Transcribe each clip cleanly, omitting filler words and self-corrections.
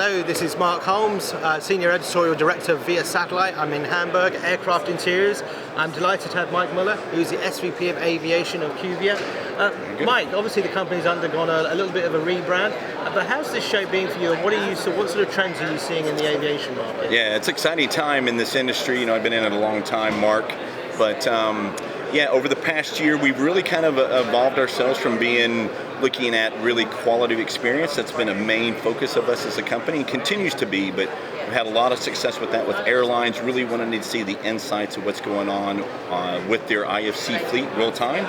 Hello, this is Mark Holmes, Senior Editorial Director via Satellite. I'm in Hamburg, Aircraft Interiors. I'm delighted to have Mike Moeller, who's the SVP of Aviation of Quvia. Mike, obviously the company's undergone a little bit of a rebrand, but how's this show been for you, and what sort of trends are you seeing in the aviation market? Yeah, it's an exciting time in this industry. You know, I've been in it a long time, Mark, but yeah, over the past year, we've really kind of evolved ourselves from looking at really quality of experience. That's been a main focus of us as a company, and continues to be, but we've had a lot of success with that, with airlines really wanting to see the insights of what's going on with their IFC fleet real time.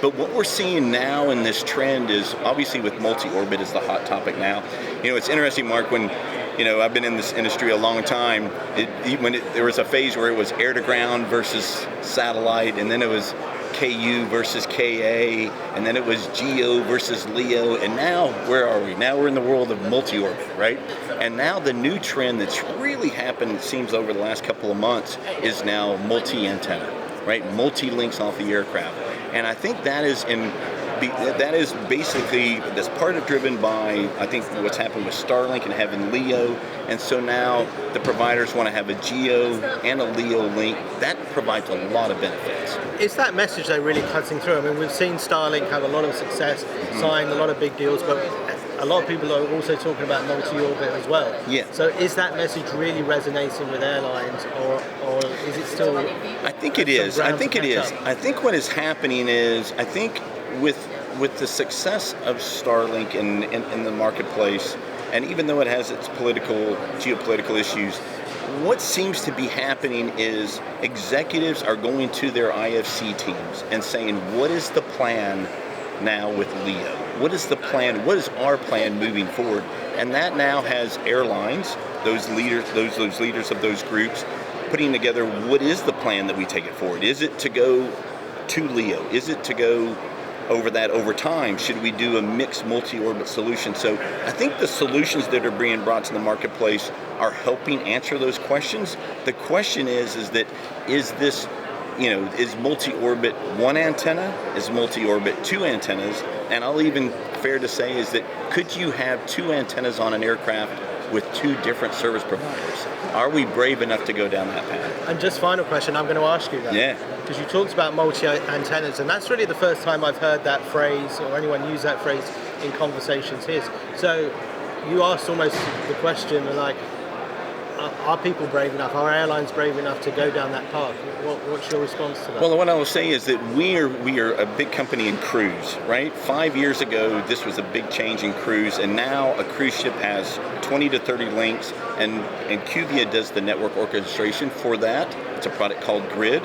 But what we're seeing now in this trend is, obviously with multi-orbit is the hot topic now. You know, it's interesting, Mark, when I've been in this industry a long time. There was a phase where it was air to ground versus satellite, and then it was KU versus KA, and then it was GEO versus LEO, and now where are we? Now we're in the world of multi-orbit, right? And now the new trend that's really happened, it seems, over the last couple of months is now multi-antenna, right? Multi-links off the aircraft. And I think that is basically, that's part of driven by, I think, what's happened with Starlink and having LEO, and so now the providers want to have a GEO and a LEO link. That provides a lot of benefits. Is that message though really cutting through? I mean, we've seen Starlink have a lot of success, sign a lot of big deals, but a lot of people are also talking about multi-orbit as well. Yeah. So is that message really resonating with airlines, or is it still? I think it is. I think it is. I think what is happening is, I think with the success of Starlink in the marketplace, and even though it has its geopolitical issues, what seems to be happening is executives are going to their IFC teams and saying, what is the plan now with LEO? What is the plan? What is our plan moving forward? And that now has airlines, those leaders of those groups, putting together, what is the plan that we take it forward? Is it to go to LEO? Is it to go over time? Should we do a mixed multi-orbit solution? So I think the solutions that are being brought to the marketplace are helping answer those questions. The question is this, is multi-orbit one antenna? Is multi-orbit two antennas? And I'll even fair to say is that, could you have two antennas on an aircraft with two different service providers? Are we brave enough to go down that path? And just final question, I'm going to ask you that. Yeah. Because you talked about multi-antennas, and that's really the first time I've heard that phrase, or anyone use that phrase in conversations here. So you asked almost the question, like, are people brave enough? Are airlines brave enough to go down that path? What's your response to that? Well, what I will say is that we are a big company in cruise, right? 5 years ago, this was a big change in cruise, and now a cruise ship has 20 to 30 links, and Quvia does the network orchestration for that. It's a product called Grid.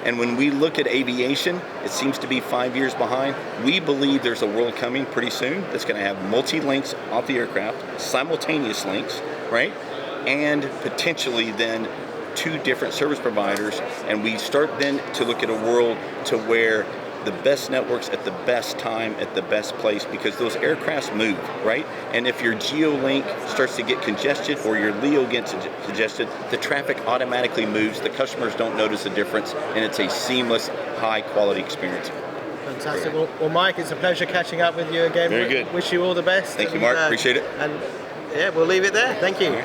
And when we look at aviation, it seems to be 5 years behind. We believe there's a world coming pretty soon that's going to have multi-links off the aircraft, simultaneous links, right? And potentially then two different service providers. And we start then to look at a world to where the best networks at the best time, at the best place, because those aircrafts move, right? And if your GEO link starts to get congested or your LEO gets congested, the traffic automatically moves, the customers don't notice the difference, and it's a seamless, high-quality experience. Fantastic. Well, Mike, it's a pleasure catching up with you again. Very good. Wish you all the best. Thank you, Mark. Appreciate it. And yeah, we'll leave it there. Thank you.